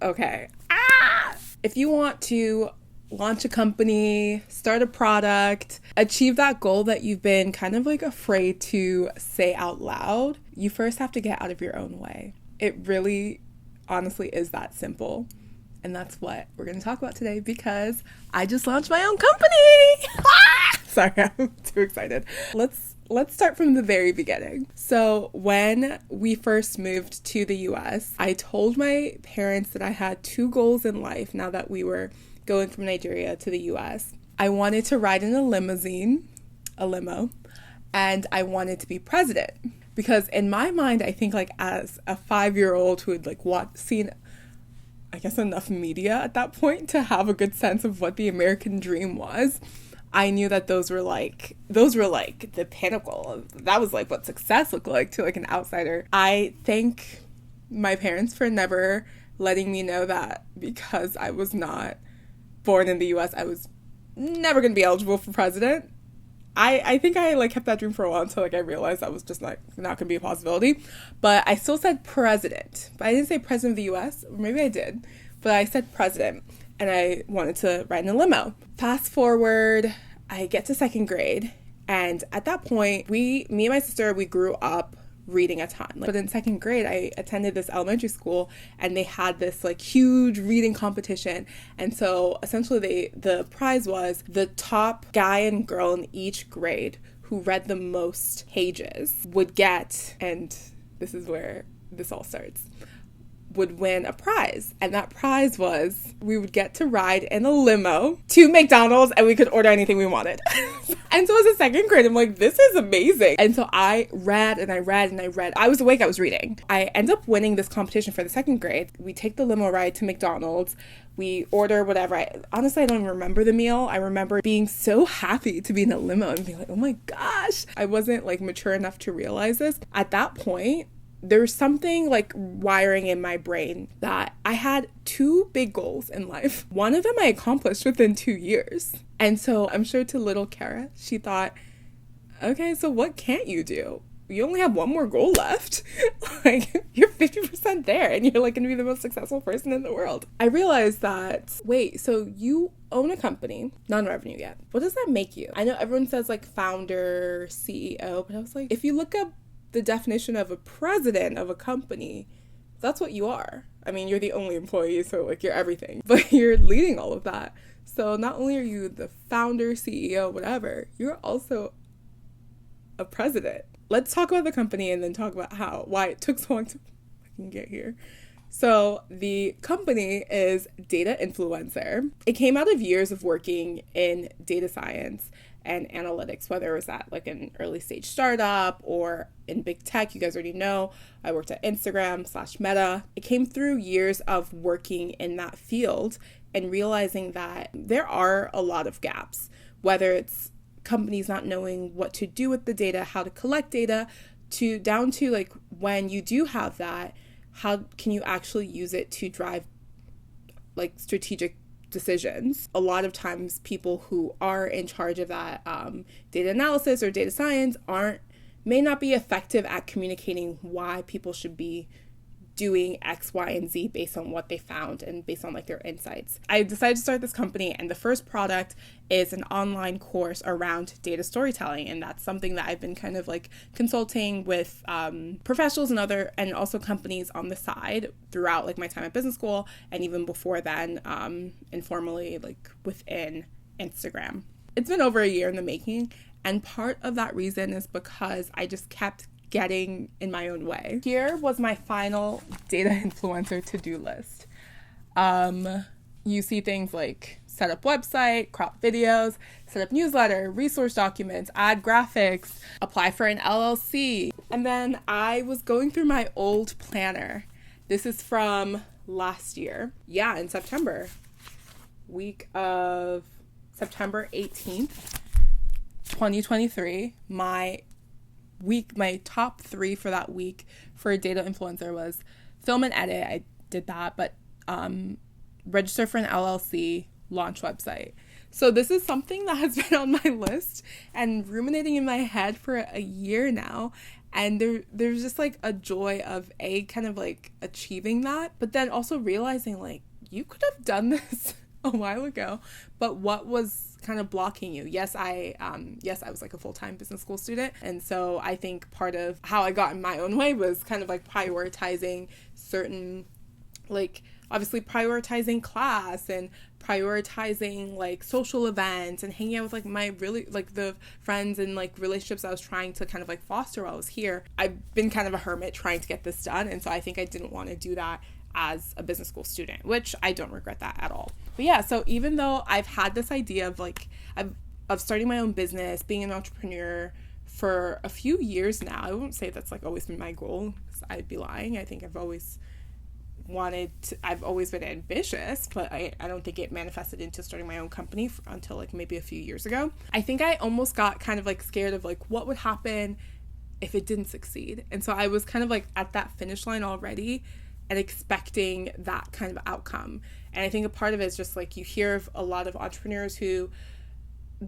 Okay. If you want to launch a company, start a product, achieve that goal that you've been kind of like afraid to say out loud, you first have to get out of your own way. It really, honestly, is that simple. And that's what we're going to talk about today because I just launched my own company. Sorry, I'm too excited. Let's start from the very beginning. So when we first moved to the US, I told my parents that I had two goals in life now that we were going from Nigeria to the US. I wanted to ride in a limo, and I wanted to be president. Because in my mind, I think like as a 5-year-old who had like seen, I guess, enough media at that point to have a good sense of what the American dream was, I knew that those were like the pinnacle. That was like what success looked like to like an outsider. I thank my parents for never letting me know that because I was not born in the US, I was never going to be eligible for president. I think I like kept that dream for a while until like I realized that was just not going to be a possibility. But I still said president. But I didn't say president of the US. Or maybe I did. But I said president. And I wanted to ride in a limo. Fast forward, I get to second grade. And at that point, me and my sister, we grew up reading a ton. But in second grade, I attended this elementary school and they had this like huge reading competition. And so essentially the prize was the top guy and girl in each grade who read the most pages would get, and this is where this all starts, would win a prize. And that prize was we would get to ride in a limo to McDonald's and we could order anything we wanted. And so as a second grade, I'm like, this is amazing. And so I read and I read and I read. I was awake, I was reading. I end up winning this competition for the second grade. We take the limo ride to McDonald's. We order whatever. Honestly, I don't even remember the meal. I remember being so happy to be in a limo and being like, oh my gosh. I wasn't like mature enough to realize this. At that point, there's something like wiring in my brain that I had two big goals in life. One of them I accomplished within 2 years. And so I'm sure to little Kara, she thought, okay, so what can't you do? You only have one more goal left. Like, you're 50% there and you're like going to be the most successful person in the world. I realized that, wait, so you own a company, non-revenue yet. What does that make you? I know everyone says like founder, CEO, but I was like, if you look up the definition of a president of a company, that's what you are. I mean, you're the only employee, so like you're everything, but you're leading all of that. So not only are you the founder, CEO, whatever, you're also a president. Let's talk about the company and then talk about why it took so long to fucking get here. So the company is Data Influencer. It came out of years of working in data science and analytics, whether it was at like an early stage startup or in big tech. You guys already know I worked at Instagram/Meta. It came through years of working in that field and realizing that there are a lot of gaps, whether it's companies not knowing what to do with the data, how to collect data, down to like when you do have that, how can you actually use it to drive like strategic decisions. A lot of times people who are in charge of that data analysis or data science may not be effective at communicating why people should be doing X, Y, and Z based on what they found and based on like their insights. I decided to start this company, and the first product is an online course around data storytelling, and that's something that I've been kind of like consulting with professionals and also companies on the side throughout like my time at business school, and even before then, informally like within Instagram. It's been over a year in the making, and part of that reason is because I just kept getting in my own way. Here was my final data influencer to-do list. You see things like set up website, crop videos, set up newsletter, resource documents, add graphics, apply for an LLC. And then I was going through my old planner. This is from last year. Yeah, in September. Week of September 18th, 2023. My top 3 for that week for a data influencer was film and edit. I did that, but register for an LLC, launch website. So this is something that has been on my list and ruminating in my head for a year now. And there's just like a joy of kind of like achieving that, but then also realizing like you could have done this a while ago, but what was kind of blocking you? Yes, I was like a full-time business school student, and so I think part of how I got in my own way was kind of like prioritizing certain, like obviously prioritizing class and prioritizing like social events and hanging out with like my really like the friends and like relationships I was trying to kind of like foster while I was here. I've been kind of a hermit trying to get this done, and so I think I didn't want to do that as a business school student, which I don't regret that at all. But yeah, so even though I've had this idea of like of starting my own business, being an entrepreneur for a few years now, I won't say that's like always been my goal, because I'd be lying. I think I've always been ambitious, but I don't think it manifested into starting my own company until like maybe a few years ago. I think I almost got kind of like scared of like what would happen if it didn't succeed. And so I was kind of like at that finish line already and expecting that kind of outcome. And I think a part of it is just like you hear of a lot of entrepreneurs who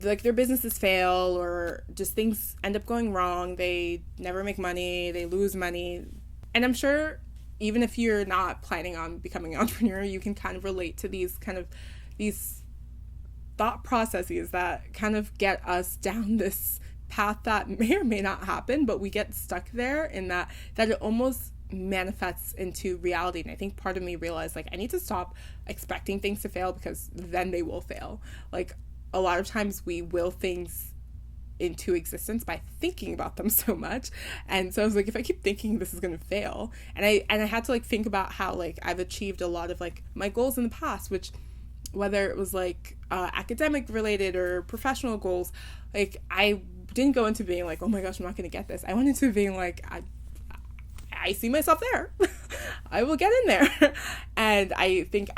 like their businesses fail or just things end up going wrong. They never make money, they lose money. And I'm sure even if you're not planning on becoming an entrepreneur, you can kind of relate to these thought processes that kind of get us down this path that may or may not happen, but we get stuck there in that it almost manifests into reality. And I think part of me realized like I need to stop expecting things to fail, because then they will fail. Like a lot of times we will things into existence by thinking about them so much. And so I was like, if I keep thinking this is going to fail, and I had to like think about how like I've achieved a lot of like my goals in the past, which whether it was like academic related or professional goals, like I didn't go into being like, oh my gosh, I'm not going to get this. I went into being like, I see myself there. I will get in there. And I think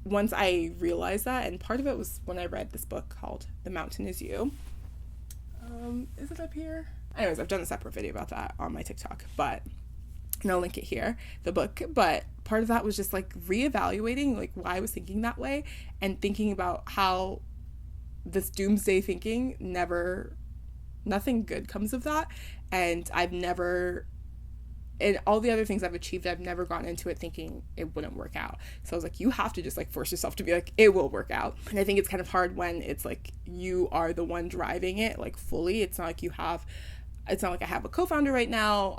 once I realized that, and part of it was when I read this book called The Mountain Is You. Is it up here? Anyways, I've done a separate video about that on my TikTok, and I'll link it here, the book. But part of that was just like reevaluating like why I was thinking that way, and thinking about how this doomsday thinking nothing good comes of that. And and all the other things I've achieved, I've never gone into it thinking it wouldn't work out. So I was like, you have to just like force yourself to be like, it will work out. And I think it's kind of hard when it's like you are the one driving it like fully. It's not like I have a co-founder right now,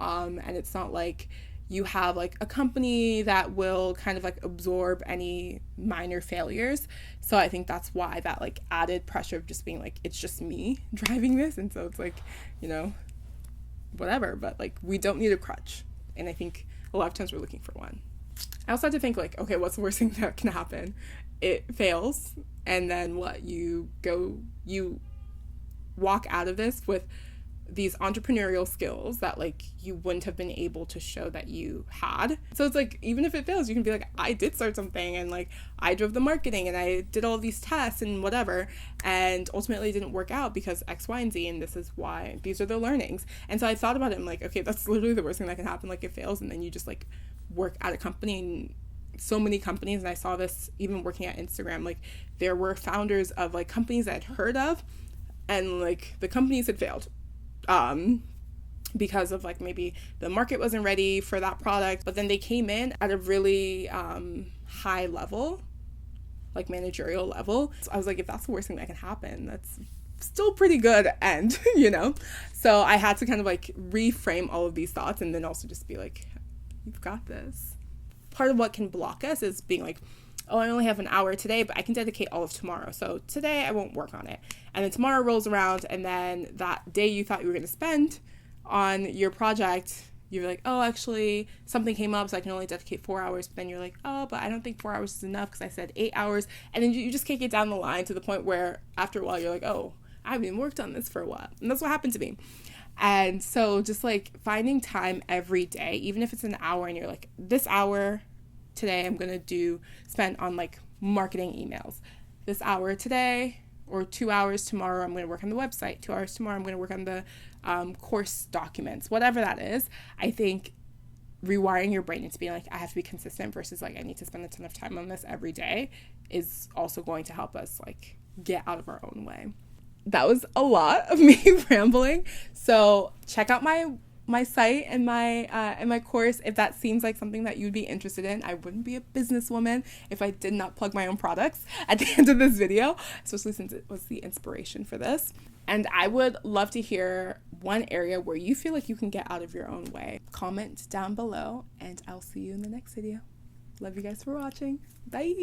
and it's not like you have like a company that will kind of like absorb any minor failures. So I think that's why that like added pressure of just being like, it's just me driving this. And so it's like, whatever, but like we don't need a crutch. And I think a lot of times we're looking for one. I also had to think like, okay, what's the worst thing that can happen? It fails, and then what? You walk out of this with these entrepreneurial skills that like you wouldn't have been able to show that you had. So it's like, even if it fails, you can be like, I did start something, and like I drove the marketing and I did all these tests and whatever, and ultimately it didn't work out because X, Y, and Z, and this is why, these are the learnings. And so I thought about it, and like, okay, that's literally the worst thing that can happen. Like it fails, and then you just like work at a company. And so many companies, and I saw this even working at Instagram, like there were founders of like companies that I'd heard of, and like the companies had failed because of like maybe the market wasn't ready for that product, but then they came in at a really high level, like managerial level. So I was like, if that's the worst thing that can happen, that's still pretty good end, So I had to kind of like reframe all of these thoughts, and then also just be like, you've got this. Part of what can block us is being like, oh, I only have an hour today, but I can dedicate all of tomorrow. So today I won't work on it. And then tomorrow rolls around, and then that day you thought you were going to spend on your project, you're like, oh, actually something came up, so I can only dedicate 4 hours. But then you're like, oh, but I don't think 4 hours is enough because I said 8 hours. And then you just kick it down the line to the point where after a while you're like, oh, I haven't even worked on this for a while. And that's what happened to me. And so just like finding time every day, even if it's an hour, and you're like, this hour today I'm going to spend on like marketing emails. This hour today, or 2 hours tomorrow, I'm going to work on the website. 2 hours tomorrow, I'm going to work on the course documents, whatever that is. I think rewiring your brain into being like, I have to be consistent versus like, I need to spend a ton of time on this every day is also going to help us like get out of our own way. That was a lot of me rambling. So check out my my site and my course if that seems like something that you'd be interested in. I wouldn't be a businesswoman if I did not plug my own products at the end of this video, especially since it was the inspiration for this. And I would love to hear one area where you feel like you can get out of your own way. Comment down below, and I'll see you in the next video. Love you guys for watching. Bye.